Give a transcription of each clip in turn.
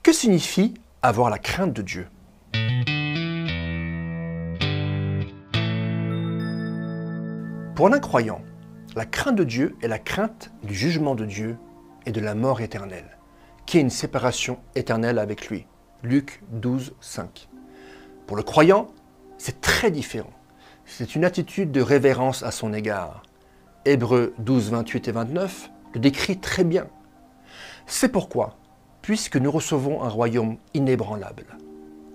Que signifie avoir la crainte de Dieu? Pour l'incroyant, la crainte de Dieu est la crainte du jugement de Dieu et de la mort éternelle, qui est une séparation éternelle avec lui. Luc 12, 5. Pour le croyant, c'est très différent. C'est une attitude de révérence à son égard. Hébreux 12, 28 et 29 le décrit très bien. C'est pourquoi, puisque nous recevons un royaume inébranlable,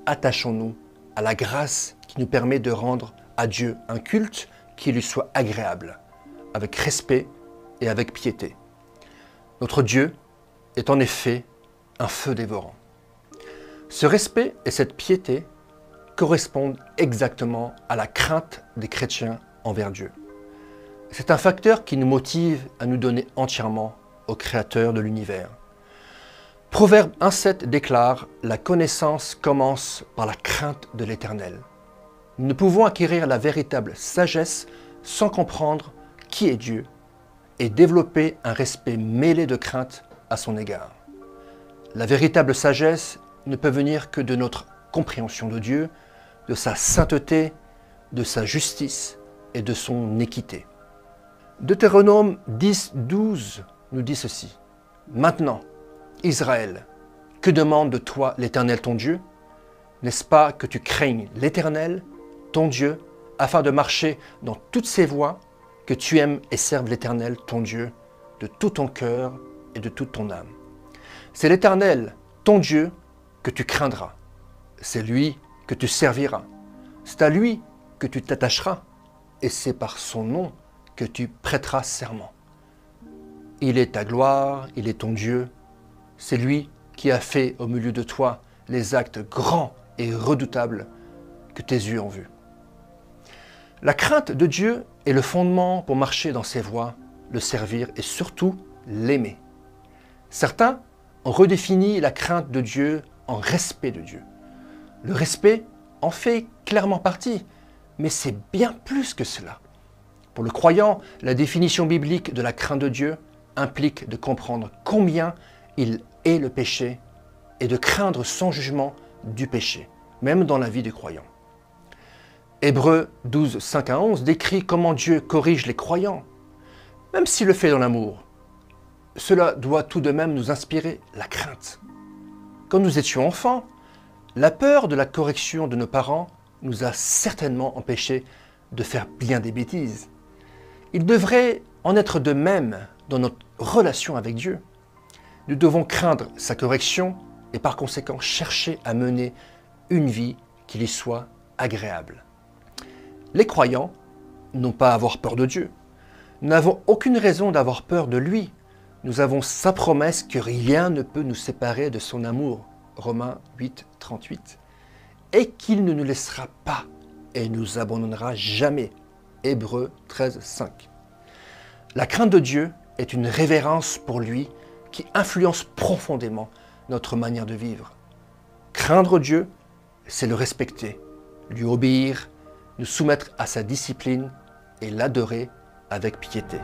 attachons-nous à la grâce qui nous permet de rendre à Dieu un culte qui lui soit agréable, avec respect et avec piété. Notre Dieu est en effet un feu dévorant. Ce respect et cette piété correspondent exactement à la crainte des chrétiens envers Dieu. C'est un facteur qui nous motive à nous donner entièrement au Créateur de l'univers. Proverbe 1,7 déclare « La connaissance commence par la crainte de l'Éternel ». Nous ne pouvons acquérir la véritable sagesse sans comprendre qui est Dieu et développer un respect mêlé de crainte à son égard. La véritable sagesse ne peut venir que de notre compréhension de Dieu, de sa sainteté, de sa justice et de son équité. Deutéronome 10, 12 nous dit ceci. « Maintenant, Israël, que demande de toi l'Éternel ton Dieu? N'est-ce pas que tu craignes l'Éternel, ton Dieu, afin de marcher dans toutes ses voies, que tu aimes et serves l'Éternel, ton Dieu, de tout ton cœur et de toute ton âme. C'est l'Éternel, ton Dieu, que tu craindras. C'est lui que tu serviras. C'est à lui que tu t'attacheras, et c'est par son nom que tu prêteras serment. Il est ta gloire, il est ton Dieu. C'est lui qui a fait au milieu de toi les actes grands et redoutables que tes yeux ont vus. La crainte de Dieu est le fondement pour marcher dans ses voies, le servir et surtout l'aimer. Certains ont redéfini la crainte de Dieu en respect de Dieu. Le respect en fait clairement partie, mais c'est bien plus que cela. Pour le croyant, la définition biblique de la crainte de Dieu implique de comprendre combien il est le péché et de craindre son jugement du péché, même dans la vie du croyant. Hébreux 12, 5 à 11 décrit comment Dieu corrige les croyants, même s'il le fait dans l'amour. Cela doit tout de même nous inspirer la crainte. Quand nous étions enfants, la peur de la correction de nos parents nous a certainement empêchés de faire bien des bêtises. Il devrait en être de même dans notre relation avec Dieu. Nous devons craindre sa correction et par conséquent chercher à mener une vie qui lui soit agréable. Les croyants n'ont pas à avoir peur de Dieu. Nous n'avons aucune raison d'avoir peur de lui. Nous avons sa promesse que rien ne peut nous séparer de son amour, Romains 8, 38, et qu'il ne nous laissera pas et ne nous abandonnera jamais, Hébreux 13, 5. La crainte de Dieu est une révérence pour lui qui influence profondément notre manière de vivre. Craindre Dieu, c'est le respecter, lui obéir, nous soumettre à sa discipline et l'adorer avec piété.